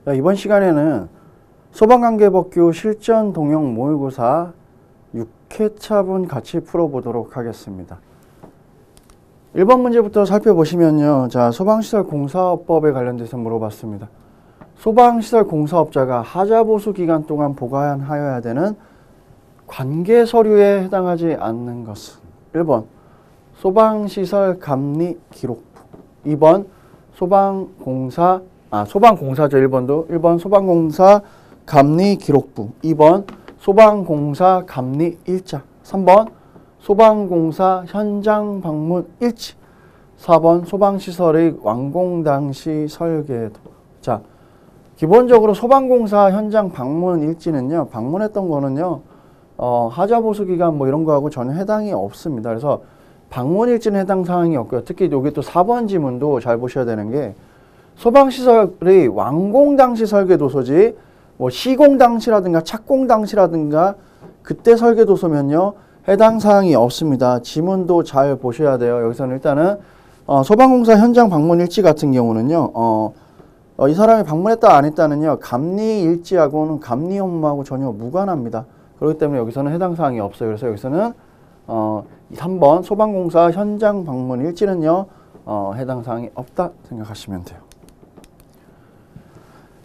자, 이번 시간에는 소방관계법규 실전 동형 모의고사 6회차분 같이 풀어보도록 하겠습니다. 1번 문제부터 살펴보시면요. 자, 소방시설공사업법에 관련돼서 물어봤습니다. 소방시설공사업자가 하자보수 기간 동안 보관하여야 되는 관계 서류에 해당하지 않는 것은 1번 소방시설 감리 기록부, 2번 소방공사죠. 1번도 1번 소방공사 감리 기록부, 2번 소방공사 감리 일자, 3번 소방공사 현장 방문 일지, 4번 소방시설의 완공 당시 설계도. 자, 기본적으로 소방공사 현장 방문 일지는요, 방문했던 거는요, 하자보수 기간 뭐 이런 거하고 전혀 해당이 없습니다. 그래서 방문 일지는 해당 사항이 없고요. 특히 여기 또 4번 지문도 잘 보셔야 되는 게 소방시설의 완공 당시 설계도서지 뭐 시공 당시라든가 착공 당시라든가 그때 설계도서면요 해당 사항이 없습니다. 지문도 잘 보셔야 돼요. 여기서는 일단은 소방공사 현장 방문 일지 같은 경우는요 이 사람이 방문했다 안 했다는요 감리 일지하고는 감리 업무하고 전혀 무관합니다. 그렇기 때문에 여기서는 해당 사항이 없어요. 그래서 여기서는 3번 소방공사 현장 방문 일지는요 해당 사항이 없다 생각하시면 돼요.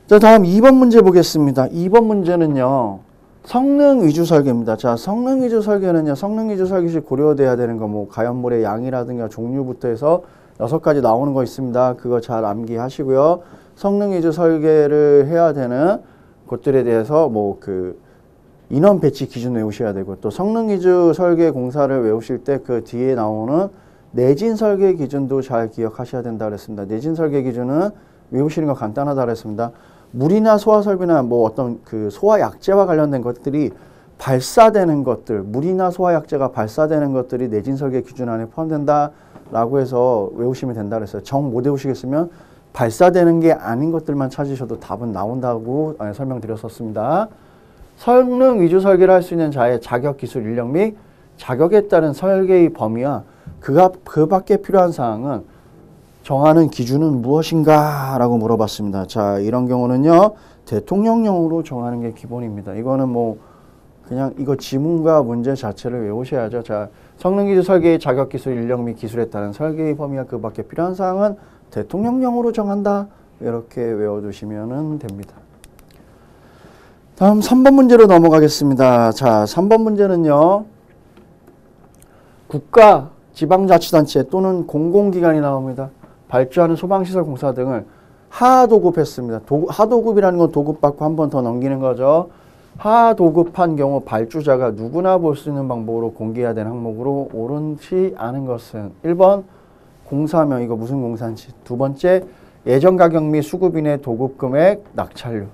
자, 다음 2번 문제 보겠습니다. 2번 문제는요 성능 위주 설계입니다. 자, 성능 위주 설계는요 성능 위주 설계 시 고려돼야 되는 거 뭐 가연물의 양이라든가 종류부터 해서 6가지 나오는 거 있습니다. 그거 잘 암기하시고요. 성능 위주 설계를 해야 되는 것들에 대해서 뭐 그 인원 배치 기준 외우셔야 되고, 또 성능 위주 설계 공사를 외우실 때 그 뒤에 나오는 내진 설계 기준도 잘 기억하셔야 된다 그랬습니다. 내진 설계 기준은 외우시는 거 간단하다 그랬습니다. 물이나 소화 설비나 뭐 어떤 그 소화 약재와 관련된 것들이 발사되는 것들, 물이나 소화 약재가 발사되는 것들이 내진 설계 기준 안에 포함된다라고 해서 외우시면 된다 그랬어요. 정 못 외우시겠으면 발사되는 게 아닌 것들만 찾으셔도 답은 나온다고 설명드렸었습니다. 성능 위주 설계를 할 수 있는 자의 자격, 기술, 인력 및 자격에 따른 설계의 범위와 그 밖에 필요한 사항은 정하는 기준은 무엇인가? 라고 물어봤습니다. 자, 이런 경우는요, 대통령령으로 정하는 게 기본입니다. 이거는 뭐, 그냥 이거 지문과 문제 자체를 외우셔야죠. 자, 성능 위주 설계의 자격, 기술, 인력 및 기술에 따른 설계의 범위와 그 밖에 필요한 사항은 대통령령으로 정한다. 이렇게 외워두시면 됩니다. 다음 3번 문제로 넘어가겠습니다. 자, 3번 문제는요. 국가, 지방자치단체 또는 공공기관이 나옵니다. 발주하는 소방시설 공사 등을 하도급했습니다. 하도급이라는 건 도급받고 한 번 더 넘기는 거죠. 하도급한 경우 발주자가 누구나 볼 수 있는 방법으로 공개해야 되는 항목으로 옳지 않은 것은 1번 공사명, 이거 무슨 공사인지, 2번째 예정가격 및 수급인의 도급금액 낙찰률,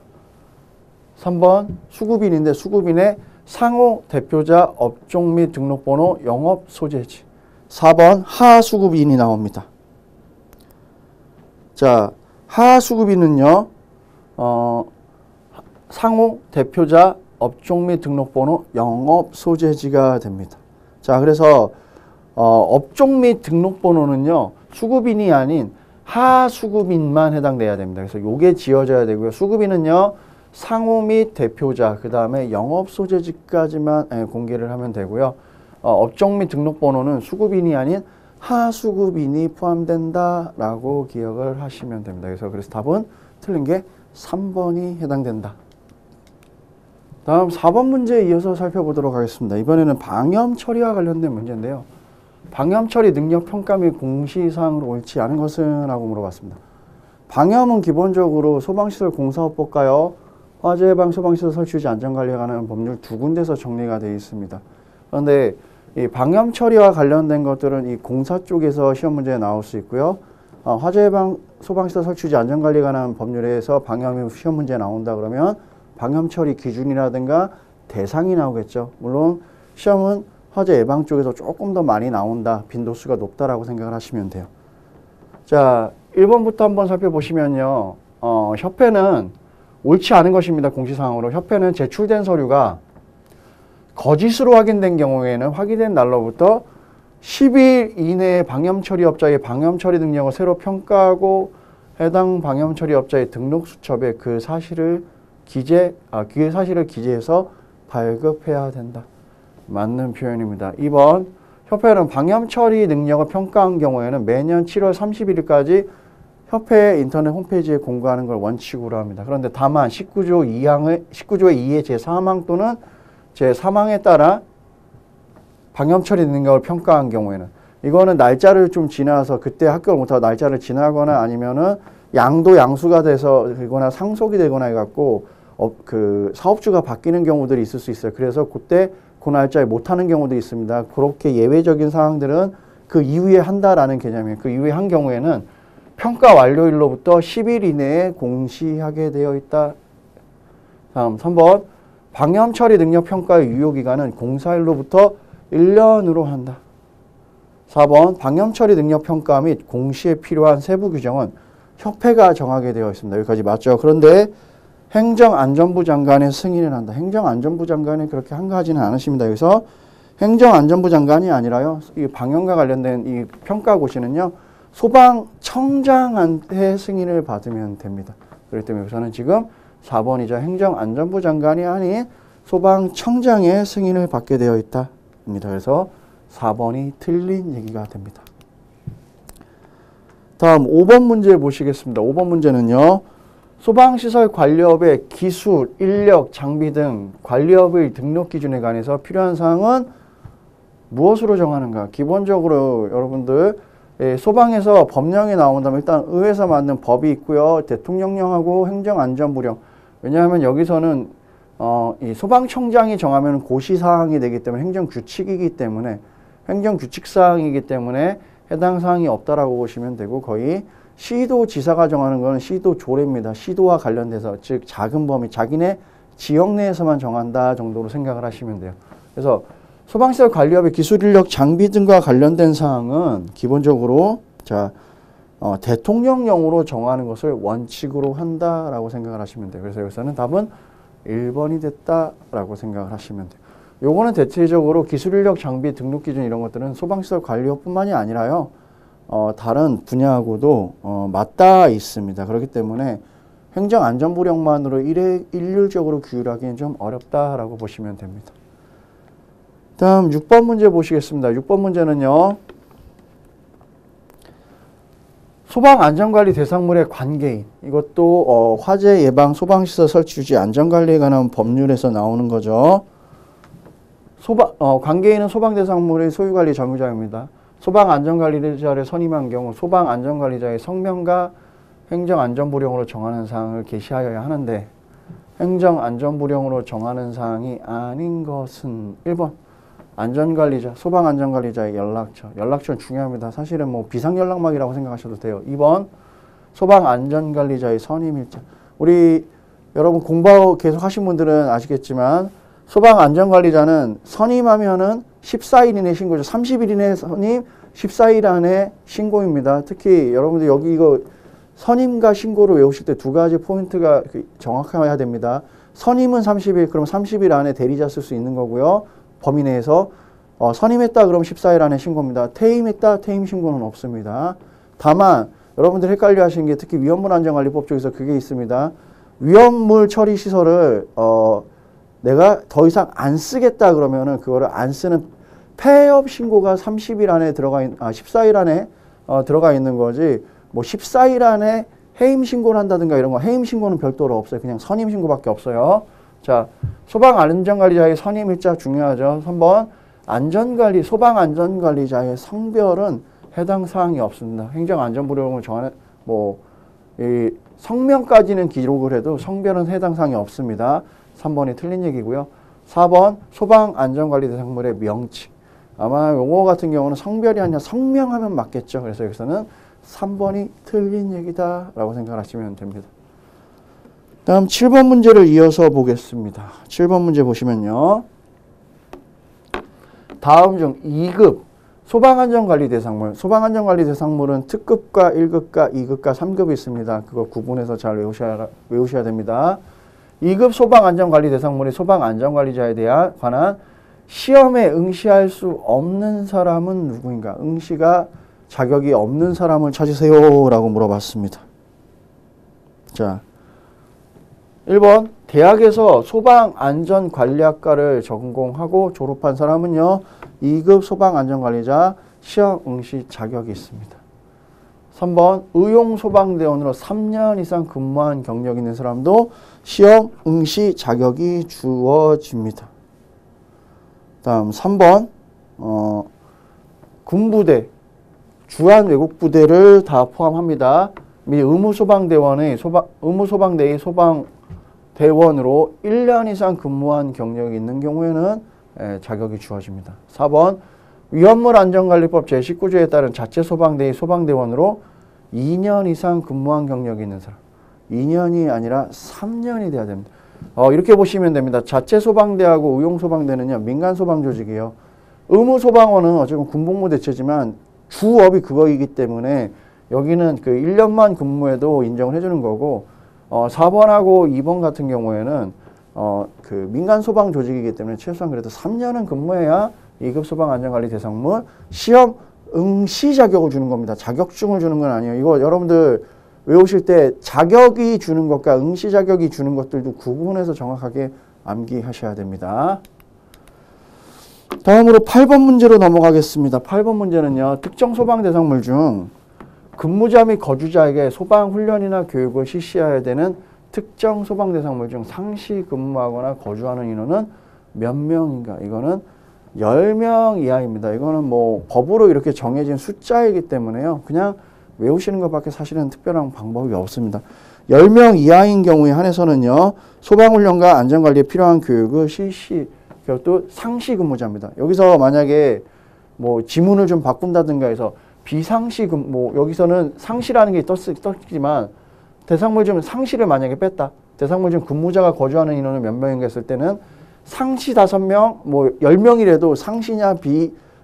3번 수급인인데 수급인의 상호 대표자 업종 및 등록번호 영업 소재지, 4번 하수급인이 나옵니다. 자, 하수급인은요 상호 대표자 업종 및 등록번호 영업 소재지가 됩니다. 자, 그래서 업종 및 등록번호는요 수급인이 아닌 하수급인만 해당돼야 됩니다. 그래서 요게 지어져야 되고요. 수급인은요 상호 및 대표자, 그 다음에 영업 소재지까지만 공개를 하면 되고요. 업종 및 등록번호는 수급인이 아닌 하수급인이 포함된다라고 기억을 하시면 됩니다. 그래서 답은 틀린 게 3번이 해당된다. 다음 4번 문제 이어서 살펴보도록 하겠습니다. 이번에는 방염 처리와 관련된 문제인데요. 방염 처리 능력 평가 및 공시사항으로 옳지 않은 것은? 라고 물어봤습니다. 방염은 기본적으로 소방시설 공사업법과요, 화재 예방 소방시설 설치 유지 안전관리에 관한 법률 2군데서 정리가 되어 있습니다. 그런데 이 방염 처리와 관련된 것들은 이 공사 쪽에서 시험 문제에 나올 수 있고요. 화재 예방 소방시설 설치 유지 안전관리에 관한 법률에서 방염이 시험 문제에 나온다 그러면 방염 처리 기준이라든가 대상이 나오겠죠. 물론 시험은 화재 예방 쪽에서 조금 더 많이 나온다, 빈도수가 높다라고 생각을 하시면 돼요. 자, 1번부터 한번 살펴보시면요. 협회는 옳지 않은 것입니다. 공시사항으로. 협회는 제출된 서류가 거짓으로 확인된 경우에는 확인된 날로부터 10일 이내에 방염 처리업자의 방염 처리 능력을 새로 평가하고 해당 방염 처리업자의 등록 수첩에 그 사실을 기재해서 발급해야 된다. 맞는 표현입니다. 2번 협회는 방염 처리 능력을 평가한 경우에는 매년 7월 31일까지 협회 인터넷 홈페이지에 공고하는 걸 원칙으로 합니다. 그런데 다만 19조의 2의 제3항 또는 제3항에 따라 방염 처리 능력을 평가한 경우에는 이거는 날짜를 좀 지나서 그때 합격을 못하고 날짜를 지나거나 아니면은 양수가 돼서 그거나 상속이 되거나 해갖고 그 사업주가 바뀌는 경우들이 있을 수 있어요. 그래서 그때 그 날짜에 못하는 경우도 있습니다. 그렇게 예외적인 상황들은 그 이후에 한다라는 개념이에요. 그 이후에 한 경우에는 평가 완료일로부터 10일 이내에 공시하게 되어 있다. 다음 3번 방염 처리 능력 평가의 유효기간은 공사일로부터 1년으로 한다. 4번 방염 처리 능력 평가 및 공시에 필요한 세부 규정은 협회가 정하게 되어 있습니다. 여기까지 맞죠? 그런데 행정안전부 장관의 승인을 한다. 행정안전부 장관이 그렇게 한가하지는 않으십니다. 여기서 행정안전부 장관이 아니라요. 이 방역과 관련된 이 평가고시는요. 소방청장한테 승인을 받으면 됩니다. 그렇기 때문에 여기서는 지금 4번이죠. 행정안전부 장관이 아닌 소방청장의 승인을 받게 되어 있다. 입니다. 그래서 4번이 틀린 얘기가 됩니다. 다음 5번 문제 보시겠습니다. 5번 문제는요. 소방시설 관리업의 기술, 인력, 장비 등 관리업의 등록 기준에 관해서 필요한 사항은 무엇으로 정하는가? 기본적으로 여러분들 소방에서 법령이 나온다면 일단 의회에서 만든 법이 있고요. 대통령령하고 행정안전부령. 왜냐하면 여기서는 이 소방청장이 정하면 고시사항이 되기 때문에 행정규칙이기 때문에 행정규칙사항이기 때문에 해당 사항이 없다라고 보시면 되고 거의 시도지사가 정하는 것은 시도조례입니다. 시도와 관련돼서 즉 작은 범위 자기네 지역 내에서만 정한다 정도로 생각을 하시면 돼요. 그래서 소방시설 관리업의 기술 인력 장비 등과 관련된 사항은 기본적으로 대통령령으로 정하는 것을 원칙으로 한다라고 생각을 하시면 돼요. 그래서 여기서는 답은 1번이 됐다라고 생각을 하시면 돼요. 요거는 대체적으로 기술 인력 장비 등록 기준 이런 것들은 소방시설 관리업뿐만이 아니라요. 다른 분야하고도 맞닿아 있습니다. 그렇기 때문에 행정안전부령만으로 일률적으로 규율하기는 좀 어렵다라고 보시면 됩니다. 다음 6번 문제 보시겠습니다. 6번 문제는요. 소방안전관리 대상물의 관계인. 이것도 화재 예방 소방시설 설치 유지 안전관리에 관한 법률에서 나오는 거죠. 관계인은 소방대상물의 소유관리 점유자입니다. 소방안전관리자를 선임한 경우 소방안전관리자의 성명과 행정안전부령으로 정하는 사항을 게시하여야 하는데 행정안전부령으로 정하는 사항이 아닌 것은 1번 안전관리자, 소방안전관리자의 연락처. 연락처는 중요합니다. 사실은 뭐 비상연락망이라고 생각하셔도 돼요. 2번 소방안전관리자의 선임일자. 우리 여러분 공부 계속 하신 분들은 아시겠지만 소방안전관리자는 선임하면은 14일 이내 신고죠. 30일 이내 선임, 14일 안에 신고입니다. 특히 여러분들 여기 이거 선임과 신고를 외우실 때 두 가지 포인트가 정확해야 됩니다. 선임은 30일, 그럼 30일 안에 대리자 쓸 수 있는 거고요. 범위 내에서 선임했다 그럼 14일 안에 신고입니다. 퇴임했다, 퇴임 신고는 없습니다. 다만 여러분들 헷갈려 하시는 게 특히 위험물 안전관리법 쪽에서 그게 있습니다. 위험물 처리 시설을 내가 더 이상 안 쓰겠다 그러면은 그거를 안 쓰는 폐업 신고가 30일 안에 14일 안에 들어가 있는 거지 뭐 14일 안에 해임 신고를 한다든가 이런 거 해임 신고는 별도로 없어요. 그냥 선임 신고밖에 없어요. 자, 소방안전관리자의 선임일자 중요하죠. 3번 안전관리 소방안전관리자의 성별은 해당 사항이 없습니다. 행정안전부령을 정하는 이 성명까지는 기록을 해도 성별은 해당 사항이 없습니다. 3번이 틀린 얘기고요. 4번 소방안전관리 대상물의 명칭. 아마 용어 같은 경우는 성별이 아니라 성명하면 맞겠죠. 그래서 여기서는 3번이 틀린 얘기다 라고 생각하시면 됩니다. 다음 7번 문제를 이어서 보겠습니다. 7번 문제 보시면요. 다음 중 2급 소방안전관리 대상물. 소방안전관리 대상물은 특급과 1급과 2급과 3급이 있습니다. 그거 구분해서 잘 외우셔야 됩니다. 2급 소방안전관리 대상물의 소방안전관리자에 관한 시험에 응시할 수 없는 사람은 누구인가? 응시가 자격이 없는 사람을 찾으세요 라고 물어봤습니다. 자, 1번 대학에서 소방안전관리학과를 전공하고 졸업한 사람은요 2급 소방안전관리자 시험 응시 자격이 있습니다. 3번 의용소방대원으로 3년 이상 근무한 경력이 있는 사람도 시험 응시 자격이 주어집니다. 다음 3번 군부대, 주한 외국부대를 다 포함합니다. 및 의무소방대의 소방대원으로 1년 이상 근무한 경력이 있는 경우에는 자격이 주어집니다. 4번 위험물안전관리법 제19조에 따른 자체소방대의 소방대원으로 2년 이상 근무한 경력이 있는 사람. 2년이 아니라 3년이 돼야 됩니다. 이렇게 보시면 됩니다. 자체소방대하고 의용소방대는요. 민간소방조직이에요. 의무소방원은 어쨌든 군복무대체지만 주업이 그거이기 때문에 여기는 그 1년만 근무해도 인정을 해주는 거고 4번하고 2번 같은 경우에는 그 민간소방조직이기 때문에 최소한 그래도 3년은 근무해야 2급 소방안전관리 대상물 시험 응시 자격을 주는 겁니다. 자격증을 주는 건 아니에요. 이거 여러분들 외우실 때 자격이 주는 것과 응시 자격이 주는 것들도 구분해서 정확하게 암기하셔야 됩니다. 다음으로 8번 문제로 넘어가겠습니다. 8번 문제는요. 특정 소방 대상물 중 근무자 및 거주자에게 소방훈련이나 교육을 실시해야 되는 특정 소방 대상물 중 상시 근무하거나 거주하는 인원은 몇 명인가? 이거는 10명 이하입니다. 이거는 뭐 법으로 이렇게 정해진 숫자이기 때문에요. 그냥 외우시는 것밖에 사실은 특별한 방법이 없습니다. 10명 이하인 경우에 한해서는요. 소방훈련과 안전관리에 필요한 교육을 실시, 그것도 상시 근무자입니다. 여기서 만약에 뭐 지문을 좀 바꾼다든가 해서 비상시 뭐 여기서는 상시라는 게 떴지만 대상물 중 상시를 만약에 뺐다. 대상물 중 근무자가 거주하는 인원은 몇 명인가 했을 때는 상시 5명, 뭐 10명이라도 상시냐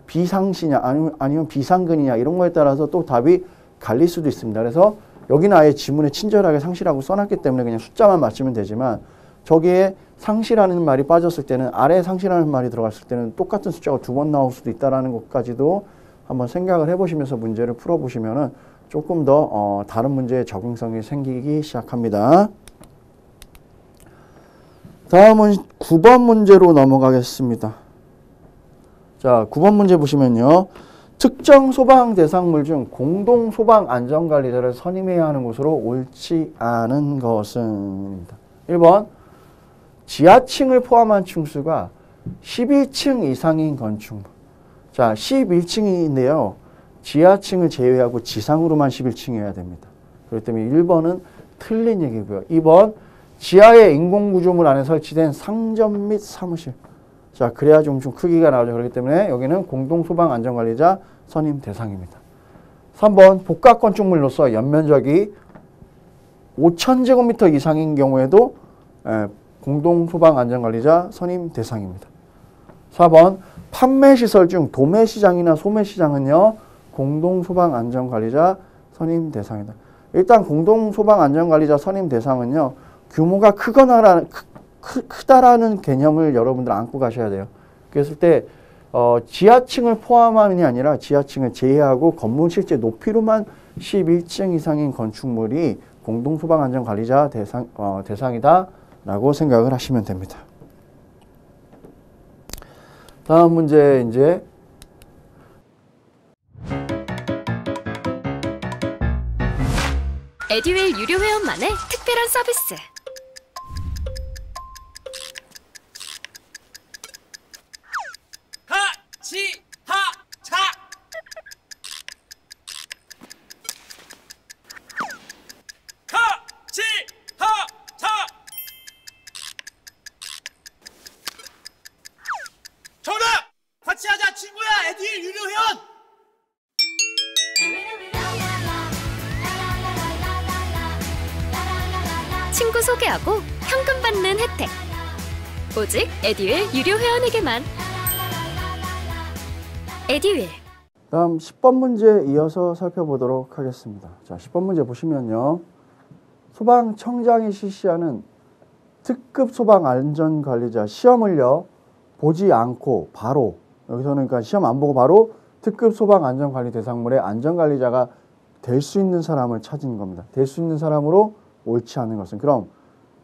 비상시냐 아니면 비상근이냐 이런 거에 따라서 또 답이 갈릴 수도 있습니다. 그래서 여기는 아예 지문에 친절하게 상시라고 써놨기 때문에 그냥 숫자만 맞추면 되지만 저기에 상시라는 말이 빠졌을 때는 아래에 상시라는 말이 들어갔을 때는 똑같은 숫자가 2번 나올 수도 있다는 것까지도 한번 생각을 해보시면서 문제를 풀어보시면은 조금 더 다른 문제의 적응성이 생기기 시작합니다. 다음은 9번 문제로 넘어가겠습니다. 자, 9번 문제 보시면요. 특정 소방 대상물 중 공동 소방 안전관리자를 선임해야 하는 곳으로 옳지 않은 것은 1번 지하층을 포함한 층수가 11층 이상인 건축물. 자, 11층인데요. 지하층을 제외하고 지상으로만 11층이어야 됩니다. 그렇기 때문에 1번은 틀린 얘기고요. 2번 지하의 인공구조물 안에 설치된 상점 및 사무실. 자, 그래야 좀 크기가 나오죠. 그렇기 때문에 여기는 공동소방안전관리자 선임 대상입니다. 3번 복합건축물로서 연면적이 5,000제곱미터 이상인 경우에도 공동소방안전관리자 선임 대상입니다. 4번 판매시설 중 도매시장이나 소매시장은요. 공동소방안전관리자 선임 대상이다. 일단 공동소방안전관리자 선임 대상은요. 규모가 크다라는 개념을 여러분들 안고 가셔야 돼요. 그랬을 때 지하층을 포함함이 아니라 지하층을 제외하고 건물 실제 높이로만 11층 이상인 건축물이 공동소방안전관리자 대상이다 라고 생각을 하시면 됩니다. 다음 문제 이제 에듀윌 유료 회원만의 특별한 서비스. 하치하차 하치하차 정답! 같이 하자 친구야 에듀윌 유료 회원! 친구 소개하고 현금 받는 혜택. 오직 에듀윌 유료 회원에게만. 에듀윌. 다음 10번 문제 이어서 살펴보도록 하겠습니다. 자, 10번 문제 보시면요. 소방청장이 실시하는 특급 소방안전관리자 시험을요. 보지 않고 바로 여기서는 그러니까 시험 안 보고 바로 특급 소방안전관리 대상물의 안전관리자가 될 수 있는 사람을 찾은 겁니다. 될 수 있는 사람으로 옳지 않은 것은. 그럼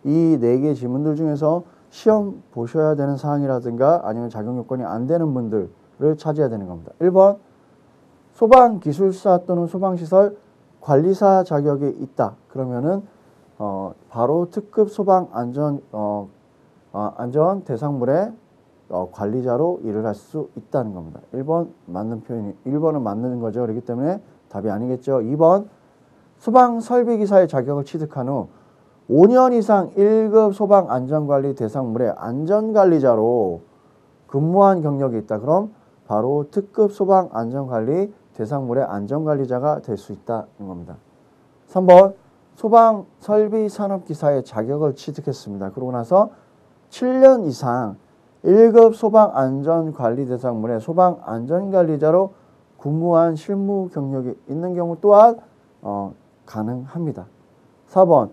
이 4개 지문들 중에서 시험 보셔야 되는 사항이라든가 아니면 자격 요건이 안 되는 분들을 찾아야 되는 겁니다. 1번 소방기술사 또는 소방시설 관리사 자격이 있다. 그러면은 바로 특급 소방 안전 대상물의 관리자로 일을 할 수 있다는 겁니다. 1번 맞는 표현이 1번은 맞는 거죠. 그렇기 때문에 답이 아니겠죠. 2번 소방 설비기사의 자격을 취득한 후 5년 이상 1급 소방 안전관리 대상물의 안전관리자로 근무한 경력이 있다. 그럼 바로 특급 소방 안전관리 대상물의 안전관리자가 될 수 있다는 겁니다. 3번 소방 설비 산업기사의 자격을 취득했습니다. 그러고 나서 7년 이상 1급 소방 안전관리 대상물의 소방 안전관리자로 근무한 실무 경력이 있는 경우 또한 가능합니다. 4번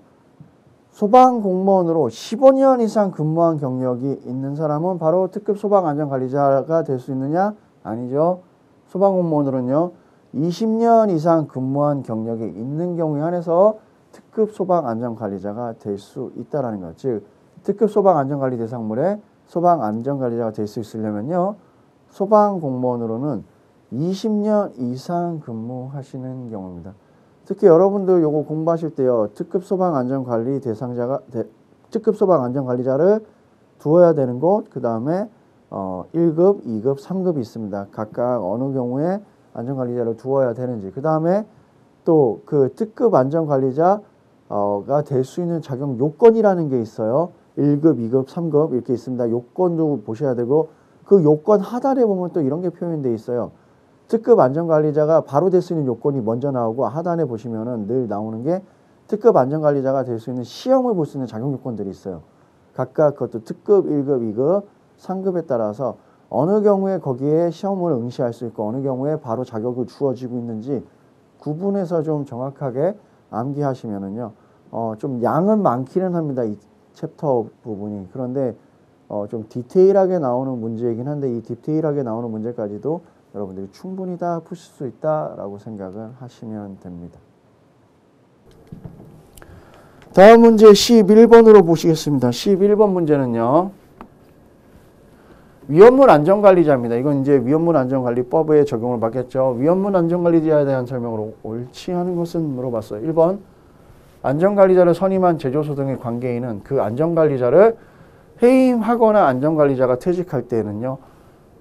소방 공무원으로 15년 이상 근무한 경력이 있는 사람은 바로 특급 소방 안전관리자가 될 수 있느냐? 아니죠. 소방 공무원으로는요 20년 이상 근무한 경력이 있는 경우에 한해서 특급 소방 안전관리자가 될 수 있다라는 것. 즉 특급 소방 안전관리 대상물의 소방 안전관리자가 될 수 있으려면요 소방 공무원으로는 20년 이상 근무하시는 경우입니다. 특히 여러분들 요거 공부하실 때요 특급 소방 안전관리 특급 소방 안전관리자를 두어야 되는 곳, 그 다음에 1급, 2급, 3급이 있습니다. 각각 어느 경우에 안전관리자를 두어야 되는지, 그 다음에 또 그 특급 안전관리자가 될 수 있는 자격 요건이라는 게 있어요. 1급, 2급, 3급 이렇게 있습니다. 요건도 보셔야 되고 그 요건 하단에 보면 또 이런 게 표현되어 있어요. 특급 안전관리자가 바로 될 수 있는 요건이 먼저 나오고 하단에 보시면은 늘 나오는 게 특급 안전관리자가 될 수 있는 시험을 볼 수 있는 자격 요건들이 있어요. 각각 그것도 특급 1급, 2급, 3급에 따라서 어느 경우에 거기에 시험을 응시할 수 있고 어느 경우에 바로 자격을 주어지고 있는지 구분해서 좀 정확하게 암기하시면은요 좀 양은 많기는 합니다. 이 챕터 부분이. 그런데 좀 디테일하게 나오는 문제이긴 한데 이 디테일하게 나오는 문제까지도 여러분들이 충분히 다 푸실 수 있다라고 생각을 하시면 됩니다. 다음 문제 11번으로 보시겠습니다. 11번 문제는요. 위험물 안전관리자입니다. 이건 이제 위험물 안전관리법에 적용을 받겠죠. 위험물 안전관리자에 대한 설명으로 옳지 않은 것은 물어봤어요. 1번 안전관리자를 선임한 제조소 등의 관계인은 그 안전관리자를 해임하거나 안전관리자가 퇴직할 때에는요.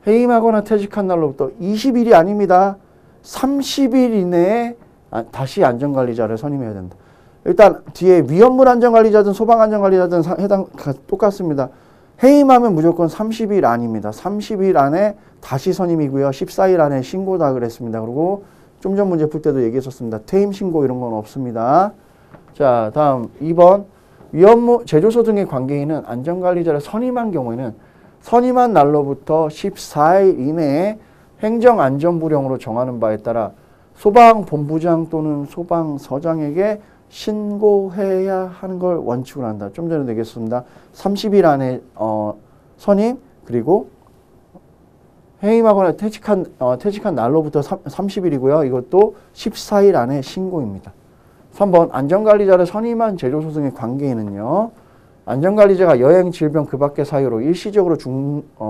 해임하거나 퇴직한 날로부터 20일이 아닙니다. 30일 이내에 다시 안전관리자를 선임해야 된다. 일단 뒤에 위험물 안전관리자든 소방 안전관리자든 똑같습니다. 해임하면 무조건 30일 안입니다. 30일 안에 다시 선임이고요. 14일 안에 신고다 그랬습니다. 그리고 좀 전 문제 풀 때도 얘기했었습니다. 퇴임 신고 이런 건 없습니다. 자, 다음 2번 위험물 제조소 등의 관계인은 안전관리자를 선임한 경우에는 선임한 날로부터 14일 이내에 행정안전부령으로 정하는 바에 따라 소방본부장 또는 소방서장에게 신고해야 하는 걸 원칙으로 한다. 좀 전에 얘기했습니다. 30일 안에 선임 그리고 해임하거나 퇴직한 날로부터 30일이고요. 이것도 14일 안에 신고입니다. 3번 안전관리자를 선임한 제조소 등의 관계인은요. 안전관리자가 여행, 질병, 그 밖의 사유로 일시적으로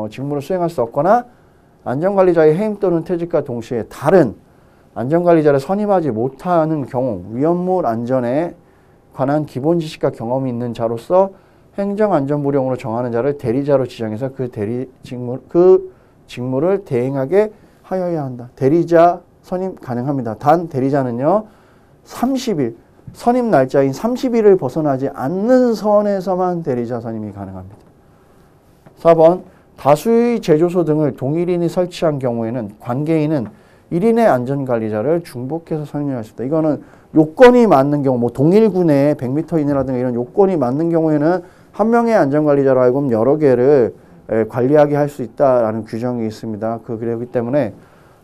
직무를 수행할 수 없거나 안전관리자의 해임 또는 퇴직과 동시에 다른 안전관리자를 선임하지 못하는 경우 위험물 안전에 관한 기본 지식과 경험이 있는 자로서 행정안전부령으로 정하는 자를 대리자로 지정해서 그 직무를 대행하게 하여야 한다. 대리자 선임 가능합니다. 단 대리자는요. 30일 선임 날짜인 30일을 벗어나지 않는 선에서만 대리자 선임이 가능합니다. 4번 다수의 제조소 등을 동일인이 설치한 경우에는 관계인은 1인의 안전관리자를 중복해서 선임할 수 있다. 이거는 요건이 맞는 경우, 뭐 동일 구내에 100m 이내라든가 이런 요건이 맞는 경우에는 한 명의 안전관리자로 하여금 여러 개를 관리하게 할 수 있다라는 규정이 있습니다. 그렇기 때문에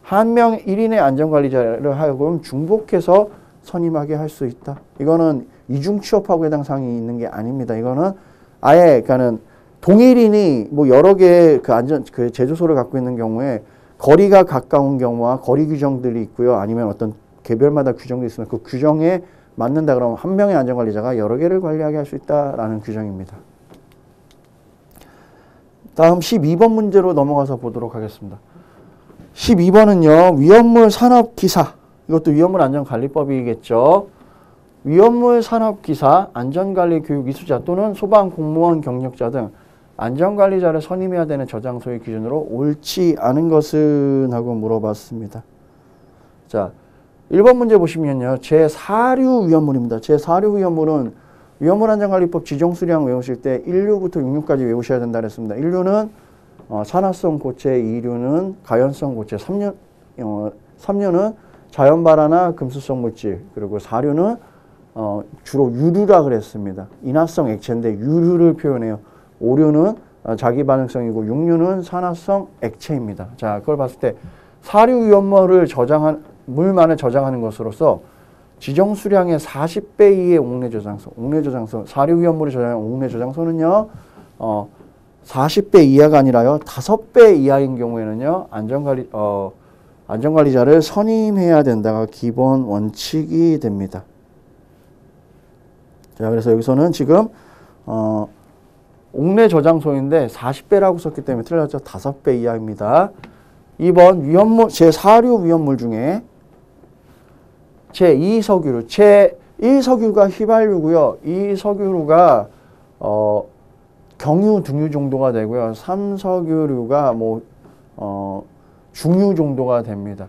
한 명 1인의 안전관리자를 하여금 중복해서 선임하게 할 수 있다. 이거는 이중 취업하고 해당 사항이 있는 게 아닙니다. 이거는 아예 그러니까는 동일인이 뭐 여러 개의 그 제조소를 갖고 있는 경우에 거리가 가까운 경우와 거리 규정들이 있고요. 아니면 어떤 개별마다 규정도 있으면 그 규정에 맞는다 그러면 한 명의 안전관리자가 여러 개를 관리하게 할 수 있다라는 규정입니다. 다음 12번 문제로 넘어가서 보도록 하겠습니다. 12번은요. 위험물 산업기사, 이것도 위험물안전관리법이겠죠. 위험물 산업기사, 안전관리교육 이수자 또는 소방공무원 경력자 등 안전관리자를 선임해야 되는 저장소의 기준으로 옳지 않은 것은 하고 물어봤습니다. 자, 1번 문제 보시면요. 제4류 위험물입니다. 제4류 위험물은 위험물안전관리법 지정수량 외우실 때 1류부터 6류까지 외우셔야 된다 그랬습니다. 1류는 산화성 고체, 2류는 가연성 고체, 3류는 자연발화나 금수성 물질, 그리고 4류는 주로 유류라 그랬습니다. 인화성 액체인데 유류를 표현해요. 5류는 자기반응성이고 6류는 산화성 액체입니다. 자, 그걸 봤을 때 4류 위험물을 물만을 저장하는 것으로서 지정 수량의 40배 이의 옥내 저장소, 4류 위험물을 저장하는 옥내 저장소는요, 40배 이하가 아니라요, 5배 이하인 경우에는요, 안전관리자를 선임해야 된다가 기본 원칙이 됩니다. 자, 그래서 여기서는 지금, 옥내 저장소인데 40배라고 썼기 때문에 틀렸죠. 5배 이하입니다. 2번 위험물, 제4류 위험물 중에 제2석유류, 제1석유가 휘발유고요. 2석유류가 경유, 등유 정도가 되고요. 3석유류가 중유 정도가 됩니다.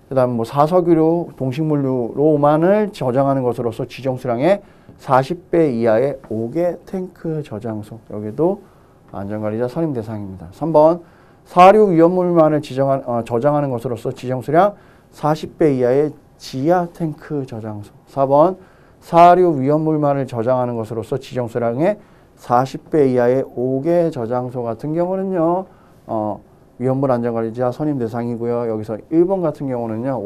그 다음 4석유류, 동식물류로만을 저장하는 것으로서 지정 수량의 40배 이하의 5개 탱크 저장소. 여기도 안전관리자 선임 대상입니다. 3번 4류 위험물만을 저장하는 것으로서 지정 수량 40배 이하의 지하 탱크 저장소. 4번 4류 위험물만을 저장하는 것으로서 지정 수량의 40배 이하의 5개 저장소 같은 경우는요. 위험물 안전관리자 선임 대상이고요. 여기서 1번 같은 경우는요.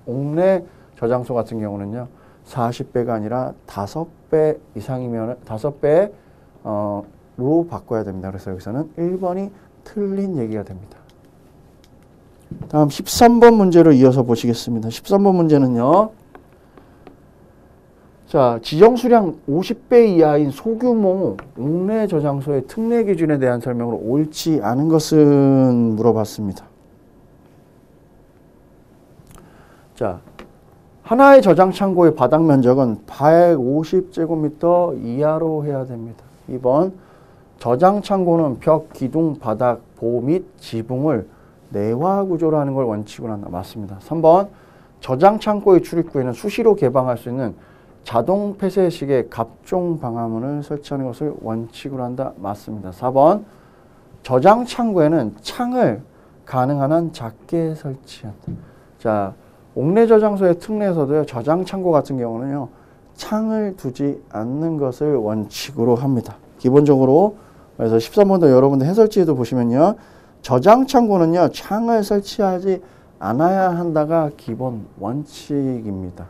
옥내 저장소 같은 경우는요. 40배가 아니라 5배 이상이면 5배로 바꿔야 됩니다. 그래서 여기서는 1번이 틀린 얘기가 됩니다. 다음 13번 문제로 이어서 보시겠습니다. 13번 문제는요. 자, 지정 수량 50배 이하인 소규모 옥내 저장소의 특례 기준에 대한 설명으로 옳지 않은 것은 물어봤습니다. 자, 하나의 저장 창고의 바닥 면적은 150제곱미터 이하로 해야 됩니다. 2번 저장 창고는 벽, 기둥, 바닥, 보호 및 지붕을 내화 구조로 하는 걸 원칙으로 한다. 맞습니다. 3번 저장 창고의 출입구에는 수시로 개방할 수 있는 자동 폐쇄식의 갑종 방화문을 설치하는 것을 원칙으로 한다. 맞습니다. 4번 저장 창고에는 창을 가능한 한 작게 설치한다. 자, 옥내 저장소의 특례에서도요. 저장 창고 같은 경우는요. 창을 두지 않는 것을 원칙으로 합니다. 기본적으로 그래서 13번도 여러분들 해설지에도 보시면요. 저장 창고는요. 창을 설치하지 않아야 한다가 기본 원칙입니다.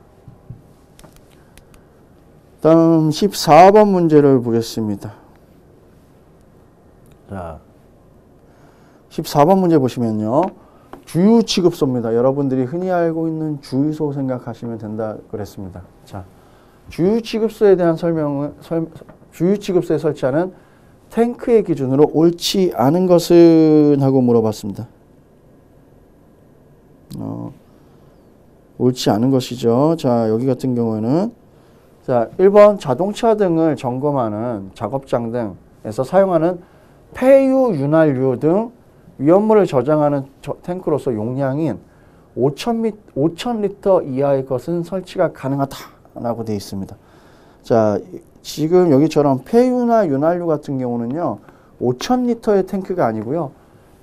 다음 14번 문제를 보겠습니다. 자, 14번 문제 보시면요. 주유 취급소입니다. 여러분들이 흔히 알고 있는 주유소 생각하시면 된다 그랬습니다. 자, 주유 취급소에 대한 주유 취급소에 설치하는 탱크의 기준으로 옳지 않은 것은 하고 물어봤습니다. 옳지 않은 것이죠. 자, 여기 같은 경우에는 자, 1번 자동차 등을 점검하는 작업장 등에서 사용하는 폐유, 윤활유 등 위험물을 저장하는 탱크로서 용량인 5,000리터 이하의 것은 설치가 가능하다라고 되어 있습니다. 자, 지금 여기처럼 폐유나 윤활유 같은 경우는요. 5,000리터의 탱크가 아니고요.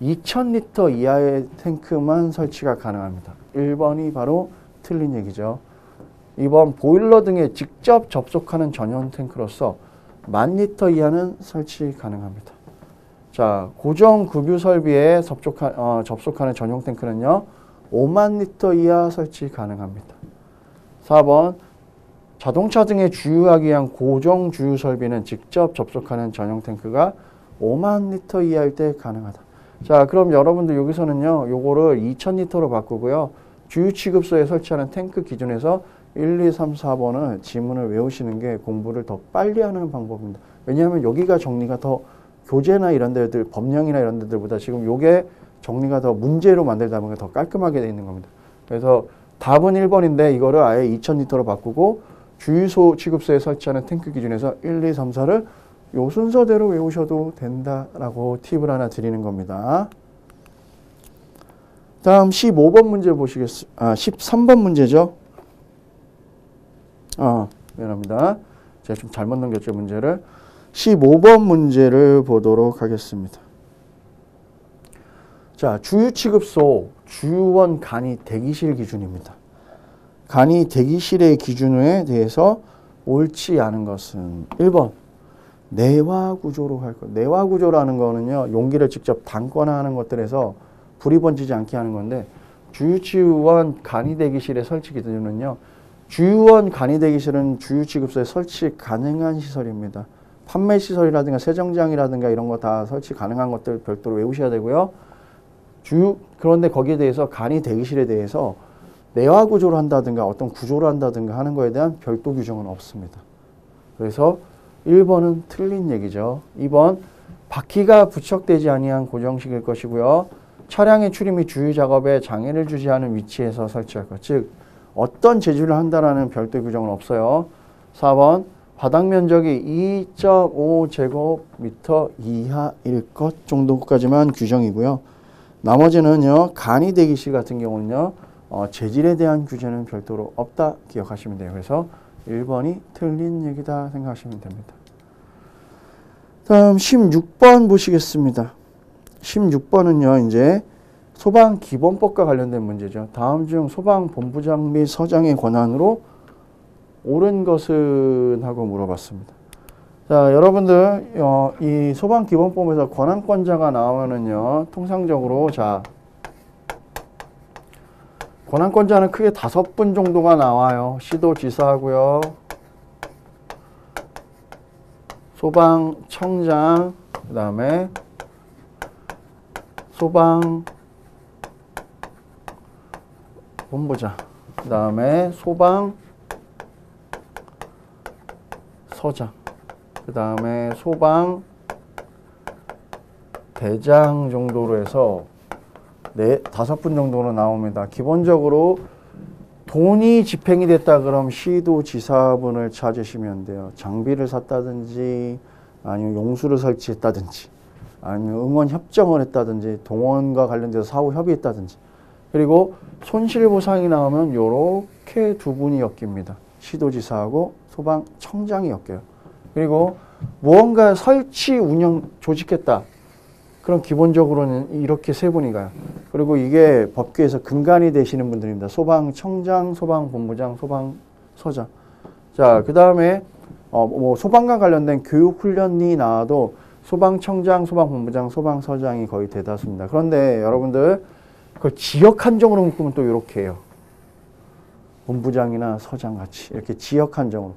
2,000리터 이하의 탱크만 설치가 가능합니다. 1번이 바로 틀린 얘기죠. 2번 보일러 등에 직접 접속하는 전용 탱크로서 10,000리터 이하는 설치 가능합니다. 자, 고정 급유 설비에 접속하는 전용 탱크는요. 50,000리터 이하 설치 가능합니다. 4번 자동차 등에 주유하기 위한 고정 주유 설비는 직접 접속하는 전용 탱크가 50,000리터 이하일 때 가능하다. 자, 그럼 여러분들 여기서는요. 요거를 2,000리터로 바꾸고요. 주유 취급소에 설치하는 탱크 기준에서 1, 2, 3, 4번은 지문을 외우시는 게 공부를 더 빨리 하는 방법입니다. 왜냐하면 여기가 정리가 더 교재나 이런 데들, 법령이나 이런 데들보다 지금 요게 정리가 더 문제로 만들다 보니까 더 깔끔하게 되어 있는 겁니다. 그래서 답은 1번인데 이거를 아예 2000리터로 바꾸고 주유소 취급소에 설치하는 탱크 기준에서 1, 2, 3, 4를 요 순서대로 외우셔도 된다라고 팁을 하나 드리는 겁니다. 다음 15번 문제 보시겠습니다. 13번 문제죠. 미안합니다. 제가 좀 잘못 넘겼죠, 문제를. 15번 문제를 보도록 하겠습니다. 자, 주유 취급소 주유원 간이 대기실 기준입니다. 간이 대기실의 기준에 대해서 옳지 않은 것은 1번 내화 구조로 할 것. 내화 구조라는 거는요, 용기를 직접 담거나 하는 것들에서 불이 번지지 않게 하는 건데, 주유치유원 간이 대기실의 설치 기준은요, 주유원 간이 대기실은 주유 취급소에 설치 가능한 시설입니다. 판매 시설이라든가 세정장이라든가 이런 거 다 설치 가능한 것들 별도로 외우셔야 되고요. 그런데 거기에 대해서 간이 대기실에 대해서 내화 구조를 한다든가 어떤 구조를 한다든가 하는 거에 대한 별도 규정은 없습니다. 그래서 1번은 틀린 얘기죠. 2번 바퀴가 부착되지 아니한 고정식일 것이고요. 차량의 출입 및 주유 작업에 장애를 주지 않은 위치에서 설치할 것. 즉 어떤 재질을 한다라는 별도 규정은 없어요. 4번 바닥 면적이 2.5제곱미터 이하일 것 정도까지만 규정이고요. 나머지는요, 간이 대기실 같은 경우는요, 재질에 대한 규제는 별도로 없다 기억하시면 돼요. 그래서 1번이 틀린 얘기다 생각하시면 됩니다. 다음 16번 보시겠습니다. 16번은요, 이제 소방기본법과 관련된 문제죠. 다음 중 소방본부장 및 서장의 권한으로 옳은 것은 하고 물어봤습니다. 자, 여러분들 이 소방기본법에서 권한권자가 나오면은요, 통상적으로 자 권한권자는 크게 5분 정도가 나와요. 시도지사하고요, 소방청장, 그 다음에 소방본부장, 그 다음에 소방서장, 그 다음에 소방대장 정도로 해서 5분 정도로 나옵니다. 기본적으로 돈이 집행이 됐다 그럼 시도지사분을 찾으시면 돼요. 장비를 샀다든지 아니면 용수를 설치했다든지 아니면 응원 협정을 했다든지 동원과 관련돼서 사후 협의했다든지. 그리고 손실보상이 나오면 요렇게 두 분이 엮입니다. 시도지사하고 소방청장이 엮여요. 그리고 무언가 설치, 운영, 조직했다. 그럼 기본적으로는 이렇게 세 분이 가요. 그리고 이게 법규에서 근간이 되시는 분들입니다. 소방청장, 소방본부장, 소방서장. 자, 그 다음에 뭐 소방과 관련된 교육훈련이 나와도 소방청장, 소방본부장, 소방서장이 거의 대다수입니다. 그런데 여러분들 그걸 지역 한정으로 묶으면 또 이렇게 해요. 본부장이나 서장 같이 이렇게 지역 한정으로.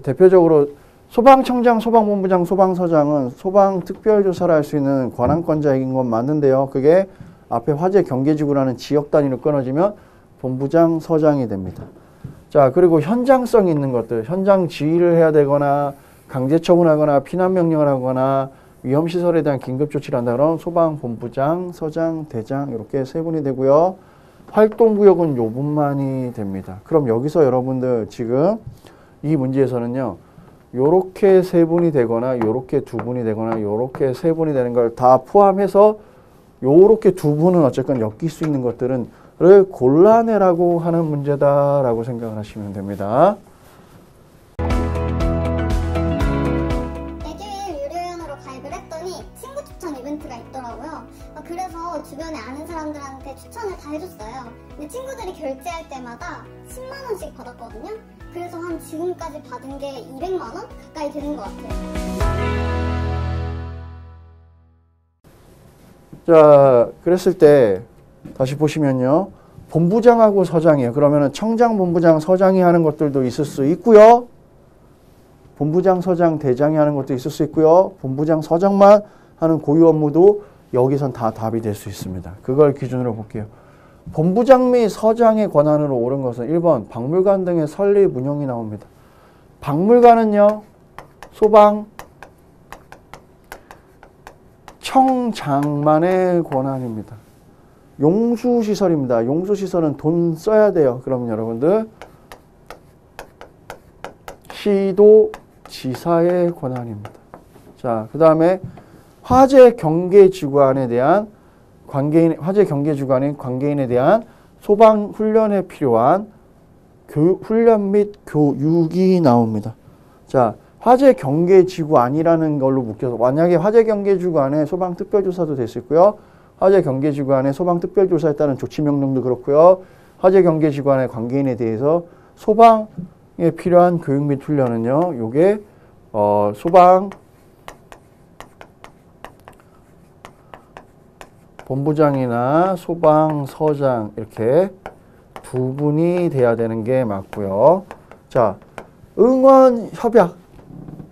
대표적으로 소방청장, 소방본부장, 소방서장은 소방특별조사를 할 수 있는 권한권자인 건 맞는데요. 그게 앞에 화재 경계지구라는 지역 단위로 끊어지면 본부장, 서장이 됩니다. 자, 그리고 현장성이 있는 것들, 현장 지휘를 해야 되거나 강제 처분하거나 피난 명령을 하거나 위험시설에 대한 긴급조치를 한다 그러면 소방본부장, 서장, 대장 이렇게 세 분이 되고요. 활동구역은 요 분만이 됩니다. 그럼 여기서 여러분들 지금 이 문제에서는요, 요렇게 세 분이 되거나 요렇게 두 분이 되거나 요렇게 세 분이 되는 걸 다 포함해서 요렇게 두 분은 어쨌건 엮일 수 있는 것들을 골라내라고 하는 문제다라고 생각을 하시면 됩니다. 에듀윌 유료회원으로 가입을 했더니 친구 추천 이벤트가 있더라고요. 그래서 주변에 아는 사람들한테 추천을 다 해줬어요. 근데 친구들이 결제할 때마다 10만 원씩 받았거든요. 그래서 한 지금까지 받은 게 200만 원 가까이 되는 것 같아요. 자, 그랬을 때 다시 보시면요. 본부장하고 서장이에요. 그러면은 청장, 본부장, 서장이 하는 것들도 있을 수 있고요. 본부장, 서장, 대장이 하는 것도 있을 수 있고요. 본부장, 서장만 하는 고유 업무도 여기선 다 답이 될 수 있습니다. 그걸 기준으로 볼게요. 본부장 및 서장의 권한으로 옳은 것은 1번 박물관 등의 설립 운영이 나옵니다. 박물관은요, 소방 청장만의 권한입니다. 용수시설입니다. 용수시설은 돈 써야 돼요. 그럼 여러분들 시도지사의 권한입니다. 자, 그 다음에 화재경계지구안에 대한 화재경계지구안인 관계인에 대한 소방훈련에 필요한 훈련 및 교육이 나옵니다. 자, 화재경계지구안이라는 걸로 묶여서 만약에 화재경계지구안에 소방특별조사도 될 수 있고요. 화재경계지구안에 소방특별조사에 따른 조치명령도 그렇고요. 화재경계지구안의 관계인에 대해서 소방에 필요한 교육 및 훈련은요. 요게 소방 본부장이나 소방서장 이렇게 두 분이 돼야 되는 게 맞고요. 자, 응원협약.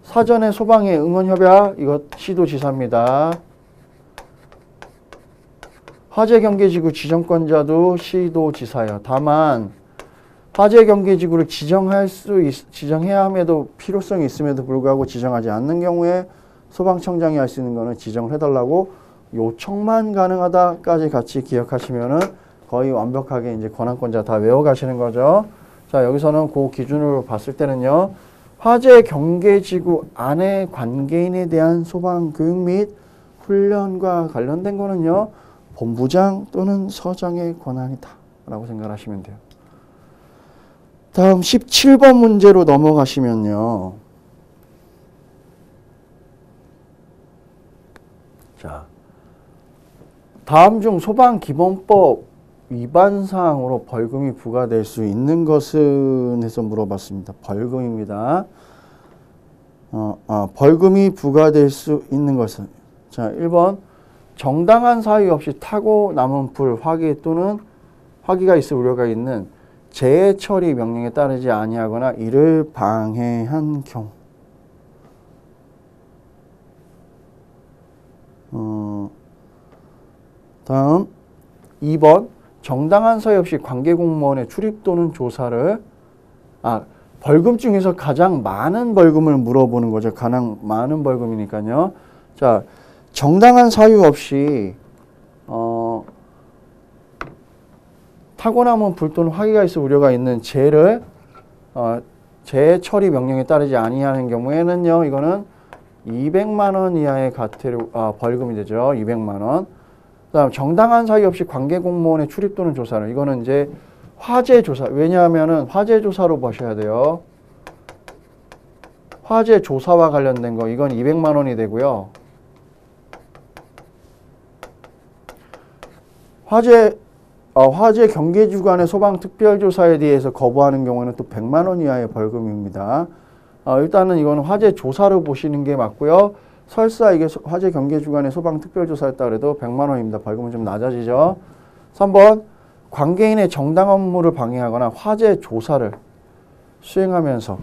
사전에 소방의 응원협약. 이것 시도지사입니다. 화재경계지구 지정권자도 시도지사예요. 다만 화재경계지구를 지정해야 함에도 필요성이 있음에도 불구하고 지정하지 않는 경우에 소방청장이 할 수 있는 거는 지정을 해달라고 요청만 가능하다까지 같이 기억하시면은 거의 완벽하게 이제 권한권자 다 외워가시는 거죠. 자, 여기서는 그 기준으로 봤을 때는요, 화재경계지구 안의 관계인에 대한 소방교육 및 훈련과 관련된 거는요, 본부장 또는 서장의 권한이다 라고 생각하시면 돼요. 다음 17번 문제로 넘어가시면요. 자, 다음 중 소방기본법 위반 사항으로 벌금이 부과될 수 있는 것은 해서 물어봤습니다. 벌금입니다. 벌금이 부과될 수 있는 것은, 자, 1번 정당한 사유 없이 타고 남은 불, 화기 또는 화기가 있을 우려가 있는 재해 처리 명령에 따르지 아니하거나 이를 방해한 경우. 다음 2번 정당한 사유 없이 관계공무원의 출입 또는 조사를 벌금 중에서 가장 많은 벌금을 물어보는 거죠. 가장 많은 벌금이니까요. 자, 정당한 사유 없이 타고남은 불 또는 화기가 있을 우려가 있는 재해를 재해 처리 명령에 따르지 아니하는 경우에는요, 이거는 200만 원 이하의 벌금이 되죠. 200만 원. 그다음 정당한 사유 없이 관계 공무원의 출입 또는 조사를, 이거는 이제 화재 조사. 왜냐하면은 화재 조사로 보셔야 돼요. 화재 조사와 관련된 거, 이건 200만 원이 되고요. 화재 경계주간의 소방 특별조사에 대해서 거부하는 경우는 또 100만 원 이하의 벌금입니다. 일단은 이거는 화재 조사로 보시는 게 맞고요. 설사 이게 화재 경계주간의 소방 특별조사에 따라도 100만 원입니다. 벌금은 좀 낮아지죠. 3번 관계인의 정당 업무를 방해하거나 화재 조사를 수행하면서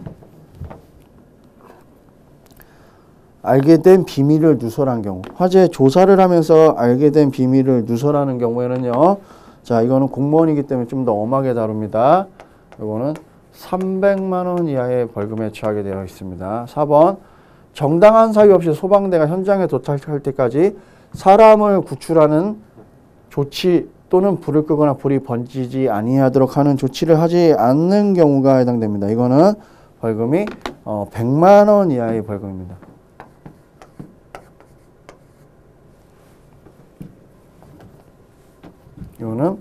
알게 된 비밀을 누설한 경우, 화재 조사를 하면서 알게 된 비밀을 누설하는 경우에는요, 자, 이거는 공무원이기 때문에 좀 더 엄하게 다룹니다. 이거는 300만 원 이하의 벌금에 처하게 되어 있습니다. 4번 정당한 사유 없이 소방대가 현장에 도착할 때까지 사람을 구출하는 조치 또는 불을 끄거나 불이 번지지 아니하도록 하는 조치를 하지 않는 경우가 해당됩니다. 이거는 벌금이 100만 원 이하의 벌금입니다. 이거는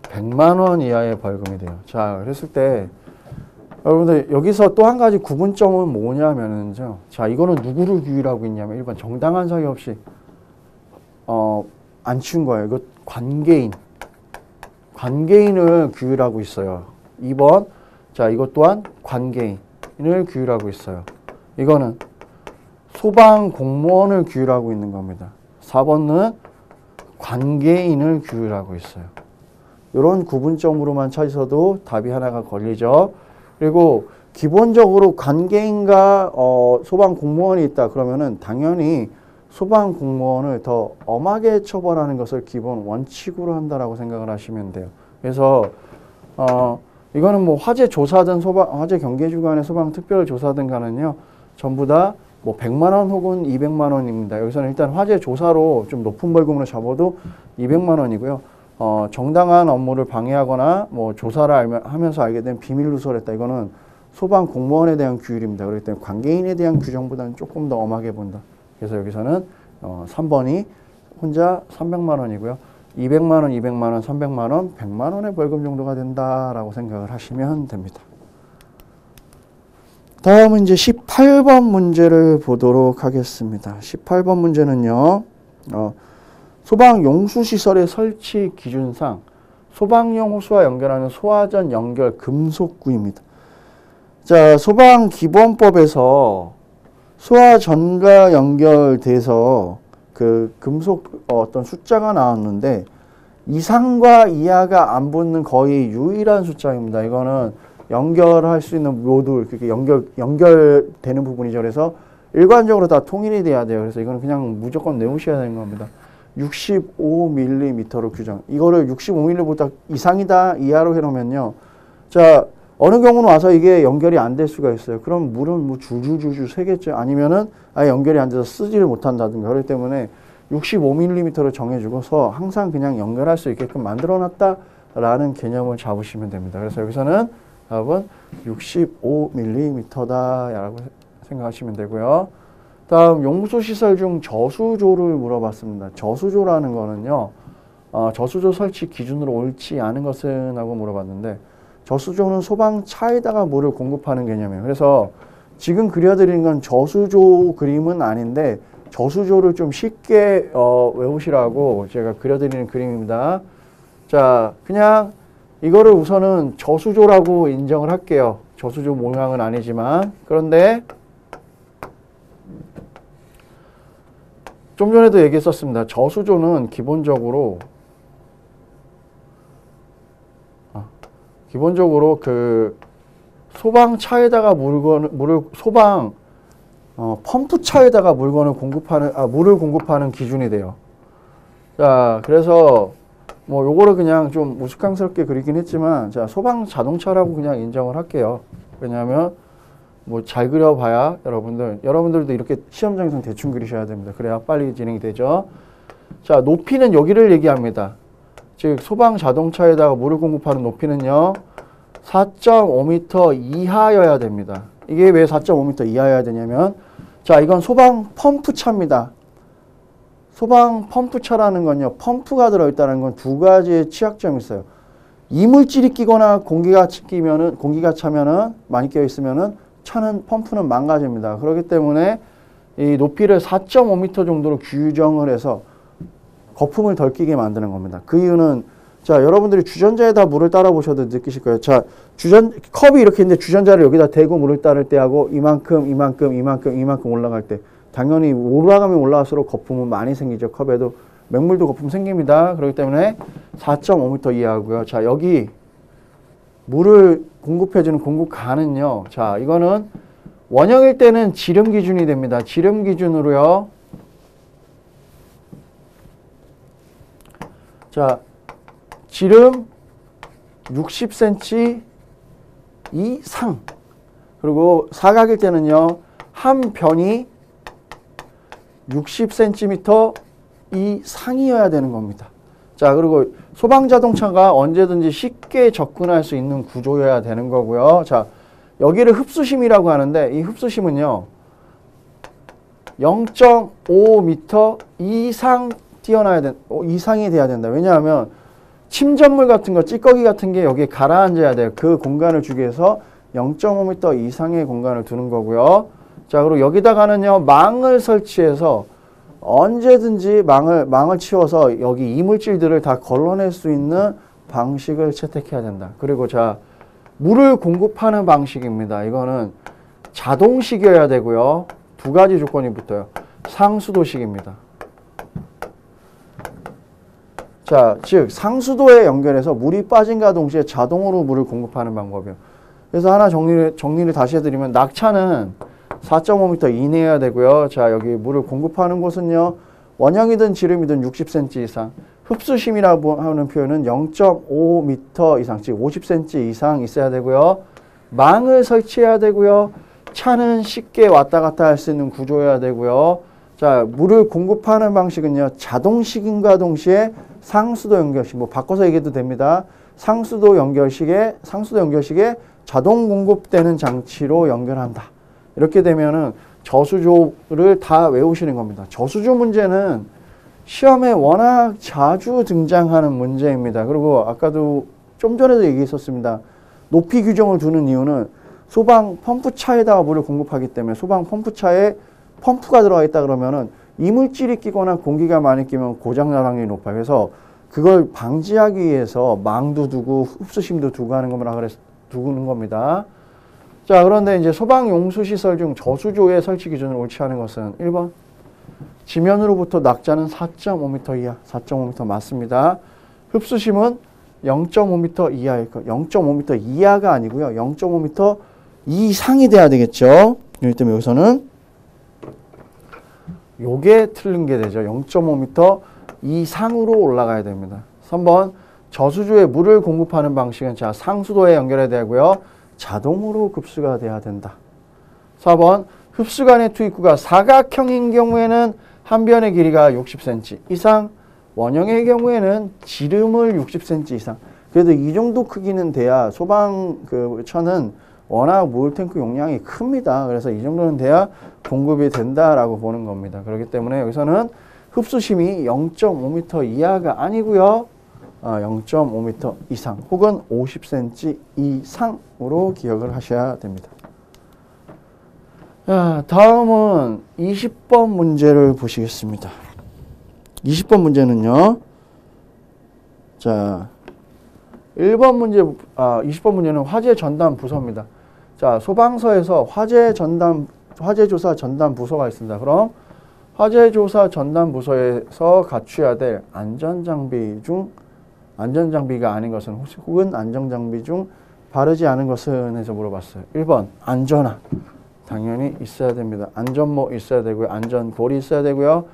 100만 원 이하의 벌금이 돼요. 자, 그랬을 때 여러분들 여기서 또 한 가지 구분점은 뭐냐면은요. 자, 이거는 누구를 규율하고 있냐면 1번 정당한 사유 없이 안 치운 거예요. 이거 관계인을 규율하고 있어요. 2번 자, 이것 또한 관계인을 규율하고 있어요. 이거는 소방 공무원을 규율하고 있는 겁니다. 4번은 관계인을 규율하고 있어요. 이런 구분점으로만 찾으셔도 답이 하나가 걸리죠. 그리고 기본적으로 관계인과 소방 공무원이 있다 그러면은 당연히 소방 공무원을 더 엄하게 처벌하는 것을 기본 원칙으로 한다라고 생각을 하시면 돼요. 그래서 이거는 뭐 화재 조사든 화재 경계 주간의 소방 특별 조사든 간은요, 전부 다 뭐 100만 원 혹은 200만 원입니다. 여기서는 일단 화재 조사로 좀 높은 벌금으로 잡아도 200만 원이고요. 정당한 업무를 방해하거나 뭐 조사를 하면서 알게 된 비밀 누설했다. 이거는 소방 공무원에 대한 규율입니다. 그렇기 때문에 관계인에 대한 규정보다는 조금 더 엄하게 본다. 그래서 여기서는 3번이 혼자 300만 원이고요. 200만 원, 200만 원, 300만 원, 100만 원의 벌금 정도가 된다라고 생각을 하시면 됩니다. 다음은 이제 18번 문제를 보도록 하겠습니다. 18번 문제는요. 소방 용수시설의 설치 기준상 소방용 호수와 연결하는 소화전 연결 금속구입니다. 자, 소방기본법에서 소화전과 연결돼서 그 금속 어떤 숫자가 나왔는데 이상과 이하가 안 붙는 거의 유일한 숫자입니다. 이거는 연결할 수 있는 모듈, 그렇게 연결되는 부분이죠. 그래서 일관적으로 다 통일이 돼야 돼요. 그래서 이거는 그냥 무조건 외우셔야 되는 겁니다. 65mm로 규정. 이거를 65mm보다 이상이다, 이하로 해놓으면요. 자, 어느 경우는 와서 이게 연결이 안 될 수가 있어요. 그럼 물은 뭐 줄줄줄줄 새겠죠. 아니면은 아예 연결이 안 돼서 쓰지를 못한다든가. 그렇기 때문에 65mm로 정해주고서 항상 그냥 연결할 수 있게끔 만들어 놨다라는 개념을 잡으시면 됩니다. 그래서 여기서는 답은 65mm다 라고 생각하시면 되고요. 다음 용수시설 중 저수조를 물어봤습니다. 저수조라는 거는요. 저수조 설치 기준으로 옳지 않은 것은 하고 물어봤는데 저수조는 소방차에다가 물을 공급하는 개념이에요. 그래서 지금 그려드리는 건 저수조 그림은 아닌데 저수조를 좀 쉽게 외우시라고 제가 그려드리는 그림입니다. 자, 그냥 이거를 우선은 저수조라고 인정을 할게요. 저수조 모양은 아니지만. 그런데 좀 전에도 얘기했었습니다. 저수조는 기본적으로 그 소방차에다가 펌프차에다가 물을 공급하는 기준이 돼요. 자, 그래서 뭐 요거를 그냥 좀 우스꽝스럽게 그리긴 했지만 자, 소방 자동차라고 그냥 인정을 할게요. 왜냐하면 뭐 잘 그려봐야 여러분들도 이렇게 시험장에서는 대충 그리셔야 됩니다. 그래야 빨리 진행이 되죠. 자, 높이는 여기를 얘기합니다. 즉 소방 자동차에다가 물을 공급하는 높이는요 4.5m 이하여야 됩니다. 이게 왜 4.5m 이하여야 되냐면 자, 이건 소방 펌프차입니다. 소방 펌프차라는 건요, 펌프가 들어있다는 건 두 가지의 취약점이 있어요. 이물질이 끼거나 공기가 차면은, 많이 끼어 있으면은 펌프는 망가집니다. 그렇기 때문에 이 높이를 4.5m 정도로 규정을 해서 거품을 덜 끼게 만드는 겁니다. 그 이유는 자, 여러분들이 주전자에다 물을 따라 보셔도 느끼실 거예요. 자, 컵이 이렇게 있는데 주전자를 여기다 대고 물을 따를 때 하고 이만큼 올라갈 때 당연히 올라가면 올라갈수록 거품은 많이 생기죠. 컵에도 맹물도 거품 생깁니다. 그렇기 때문에 4.5m 이하고요. 자, 여기 물을 공급해주는 공급관은요. 자, 이거는 원형일 때는 지름 기준이 됩니다. 지름 기준으로요. 자, 지름 60cm 이상. 그리고 사각일 때는요. 한 변이 60cm 이상이어야 되는 겁니다. 자, 그리고 소방자동차가 언제든지 쉽게 접근할 수 있는 구조여야 되는 거고요. 자, 여기를 흡수심이라고 하는데 이 흡수심은요. 0.5m 이상이 돼야 된다. 왜냐하면 침전물 같은 거, 찌꺼기 같은 게 여기에 가라앉아야 돼요. 그 공간을 주기 위해서 0.5m 이상의 공간을 두는 거고요. 자, 그리고 여기다가는요, 망을 설치해서 언제든지 망을 치워서 여기 이물질들을 다 걸러낼 수 있는 방식을 채택해야 된다. 그리고 자, 물을 공급하는 방식입니다. 이거는 자동식이어야 되고요. 두 가지 조건이 붙어요. 상수도식입니다. 자, 즉 상수도에 연결해서 물이 빠진과 동시에 자동으로 물을 공급하는 방법이에요. 그래서 하나 정리를 다시 해드리면 낙차는 4.5m 이내여야 되고요. 자, 여기 물을 공급하는 곳은요. 원형이든 지름이든 60cm 이상. 흡수심이라고 하는 표현은 0.5m 이상, 즉 50cm 이상 있어야 되고요. 망을 설치해야 되고요. 차는 쉽게 왔다 갔다 할 수 있는 구조여야 되고요. 자, 물을 공급하는 방식은요. 자동식인과 동시에 상수도 연결식, 뭐 바꿔서 얘기해도 됩니다. 상수도 연결식에 자동 공급되는 장치로 연결한다. 이렇게 되면은 저수조를 다 외우시는 겁니다. 저수조 문제는 시험에 워낙 자주 등장하는 문제입니다. 그리고 아까도 좀 전에도 얘기했었습니다. 높이 규정을 두는 이유는 소방 펌프차에다가 물을 공급하기 때문에 소방 펌프차에 펌프가 들어가 있다 그러면은 이물질이 끼거나 공기가 많이 끼면 고장날 확률이 높아요. 그래서 그걸 방지하기 위해서 망도 두고 흡수심도 두고 하는 두는 겁니다. 자, 그런데 이제 소방용수시설 중 저수조의 설치 기준을 옳지 않은 것은 1번. 지면으로부터 낙자는 4.5m 이하, 4.5m 맞습니다. 흡수심은 0.5m 이하일 거. 0.5m 이하가 아니고요. 0.5m 이상이 돼야 되겠죠. 그렇기 때문에 여기서는 요게 틀린 게 되죠. 0.5m 이상으로 올라가야 됩니다. 3번 저수조에 물을 공급하는 방식은 자 상수도에 연결해야 되고요. 자동으로 급수가 돼야 된다. 4번 흡수관의 투입구가 사각형인 경우에는 한 변의 길이가 60cm 이상, 원형의 경우에는 지름을 60cm 이상. 그래도 이 정도 크기는 돼야 소방 차는 워낙 물탱크 용량이 큽니다. 그래서 이 정도는 돼야 공급이 된다라고 보는 겁니다. 그렇기 때문에 여기서는 흡수심이 0.5m 이하가 아니고요. 0.5m 이상 혹은 50cm 이상으로 기억을 하셔야 됩니다. 자, 다음은 20번 문제를 보시겠습니다. 20번 문제는요. 자, 20번 문제는 화재 전담 부서입니다. 자, 소방서에서 화재 조사 전담 부서가 있습니다. 그럼 화재 조사 전담 부서에서 갖춰야 될 안전장비가 아닌 것은 혹은 안전장비 중 바르지 않은 것은 해서 물어봤어요. 1번 안전화 당연히 있어야 됩니다. 안전모 있어야 되고요. 안전골이 있어야 되고요.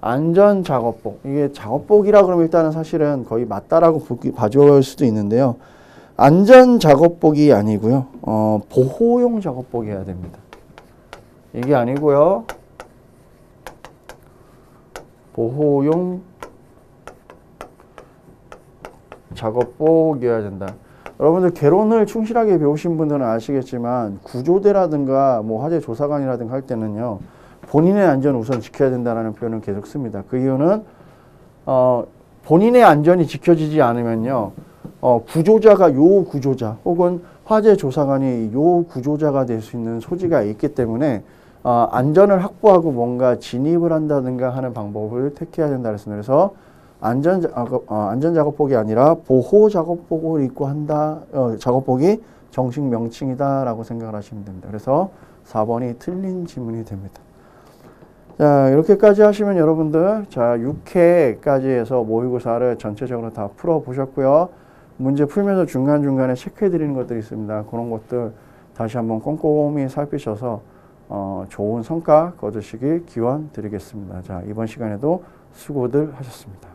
안전작업복. 이게 작업복이라 그러면 일단은 사실은 거의 맞다라고 봐줄 수도 있는데요. 안전작업복이 아니고요. 보호용 작업복이어야 됩니다. 이게 아니고요. 보호용 작업복이어야 된다. 여러분들 개론을 충실하게 배우신 분들은 아시겠지만 구조대라든가 뭐 화재 조사관이라든가 할 때는요. 본인의 안전을 우선 지켜야 된다는 표현을 계속 씁니다. 그 이유는 본인의 안전이 지켜지지 않으면요. 구조자가 요 구조자 혹은 화재 조사관이 요 구조자가 될 수 있는 소지가 있기 때문에 안전을 확보하고 뭔가 진입을 한다든가 하는 방법을 택해야 된다 그랬습니다. 그래서 안전작업복이 아니라 보호작업복을 입고 한다. 작업복이 정식 명칭이다라고 생각을 하시면 됩니다. 그래서 4번이 틀린 지문이 됩니다. 자, 이렇게까지 하시면 여러분들 자 6회까지 해서 모의고사를 전체적으로 다 풀어보셨고요. 문제 풀면서 중간중간에 체크해 드리는 것들이 있습니다. 그런 것들 다시 한번 꼼꼼히 살피셔서 좋은 성과 거두시길 기원 드리겠습니다. 자, 이번 시간에도 수고들 하셨습니다.